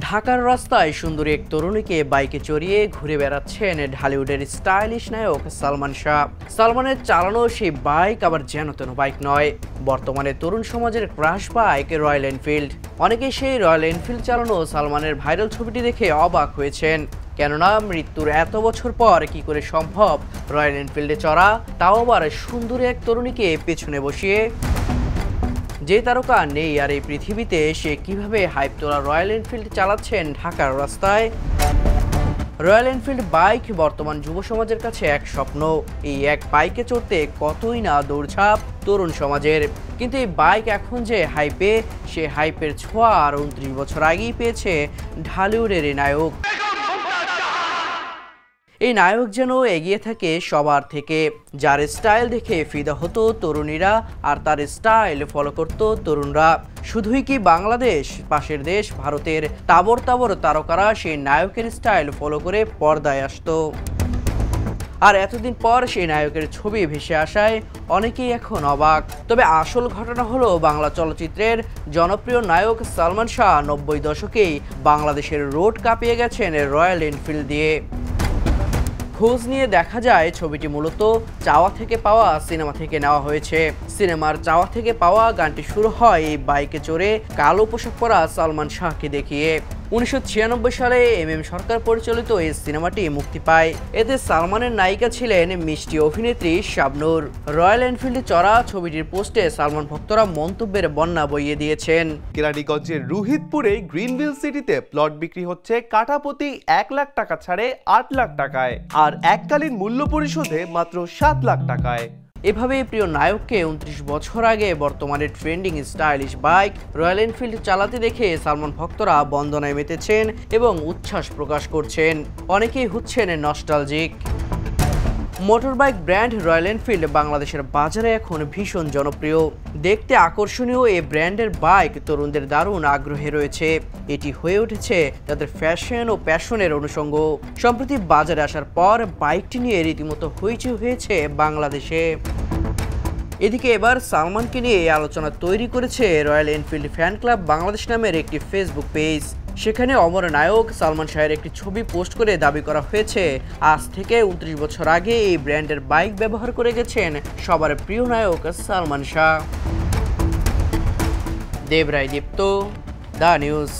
ঢাকার রাস্তায় সুন্দরী এক তরুণীকে বাইকে চড়িয়ে ঘুরে বেড়াচ্ছেন ঢালিউডের স্টাইলিশ নায়ক সালমান শাহ। সালমানের চালানো সেই বাইক আবার যেন তেন বাইক নয়, বর্তমানে তরুণ সমাজের ক্রাশ বাইক রয়্যাল এনফিল্ড। অনেকেই সেই রয়্যাল এনফিল্ড চালানো সালমানের ভাইরাল ছবিটি দেখে অবাক হয়েছেন, কেননা মৃত্যুর এত বছর পর কি করে সম্ভব রয়্যাল এনফিল্ডে চড়া, তাও আবার সুন্দরী এক তরুণীকে পেছনে বসিয়ে। যে তারকা নেই আর এই পৃথিবীতে, সে কিভাবে হাইপ তোলা রয়্যাল এনফিল্ড চালাচ্ছেন ঢাকার রাস্তায়। রয়্যাল এনফিল্ড বাইক বর্তমান যুব সমাজের কাছে এক স্বপ্ন। এই এক বাইকে চড়তে কতই না দৌড়ঝাঁপ তরুণ সমাজের, কিন্তু এই বাইক এখন যে হাইপে, সে হাইপের ছোঁয়া আর 29 বছর আগেই পেয়েছে ঢালিউডের এই নায়ক। এই নায়ক যেন এগিয়ে থাকে সবার থেকে, যার স্টাইল দেখে ফিদা হতো তরুণীরা আর তার স্টাইল ফলো করত তরুণরা। শুধুই কি বাংলাদেশ, পাশের দেশ ভারতের তাবর তাবর তারকারা সেই নায়কের স্টাইল ফলো করে পর্দায় আসতো। আর এতদিন পর সেই নায়কের ছবি ভেসে আসায় অনেকেই এখন অবাক। তবে আসল ঘটনা হলো, বাংলা চলচ্চিত্রের জনপ্রিয় নায়ক সালমান শাহ 90 দশকেই বাংলাদেশের রোড কাঁপিয়ে গেছেন রয়্যাল এনফিল্ড দিয়ে। খোঁজ নিয়ে দেখা যায় ছবিটি মূলত চাওয়া থেকে পাওয়া সিনেমা থেকে নেওয়া হয়েছে। সিনেমার চাওয়া থেকে পাওয়া গানটি শুরু হয় এই বাইকে চড়ে কালো পোশাক পরা সালমান শাহকে দেখিয়ে। 1996 সালে সরকার পরিচালিত এই সিনেমাটি মুক্তি পায়। এতে সালমানের নায়িকা ছিলেন মিষ্টি অভিনেত্রী শাবনূর। রয়্যাল এনফিল্ডে চড়া ছবিটির পোস্টে সালমান ভক্তরা মন্তব্যের বন্যা বইয়ে দিয়েছেন। কেরানীগঞ্জের রুহিতপুরে গ্রিনভিল সিটিতে প্লট বিক্রি হচ্ছে কাঠাপ্রতি 1 লাখ টাকা ছাড়ে 8 লাখ টাকায়, আর এককালীন মূল্য পরিশোধে মাত্র 7 লাখ টাকায়। এভাবে প্রিয় নায়ককে 29 বছর আগে বর্তমানে trending stylish bike royal Enfield চালাতে দেখে সালমান ভক্তরা বন্দনায় মেতেছেন এবং উচ্ছ্বাস প্রকাশ করছেন। অনেকেই হচ্ছেন nostalgic. Motor bike brand royal Enfield বাংলাদেশের বাজারে এখন ভীষণ জনপ্রিয়। দেখতে আকর্ষণীয় এই ব্র্যান্ডের বাইক তরুণদের দারুণ আগ্রহে রয়েছে। এটি হয়ে উঠেছে তাদের ফ্যাশন ও প্যাশনের অনুষঙ্গ। সম্প্রতি বাজারে আসার পর বাইকটি নিয়ে রীতিমতো হইচই হয়েছে বাংলাদেশে। এদিকে এবার সালমানকে নিয়ে আলোচনা তৈরি করেছে royal Enfield fan club Bangladesh নামের একটি ফেসবুক পেজ। সেখানে অমর নায়ক সালমান শাহের একটি ছবি পোস্ট করে দাবি করা হয়েছে, আজ থেকে 29 বছর আগে এই ব্র্যান্ডের বাইক ব্যবহার করে গেছেন সবার প্রিয় নায়ক সালমান শাহ। দেবরায় দীপ্ত, দা নিউজ।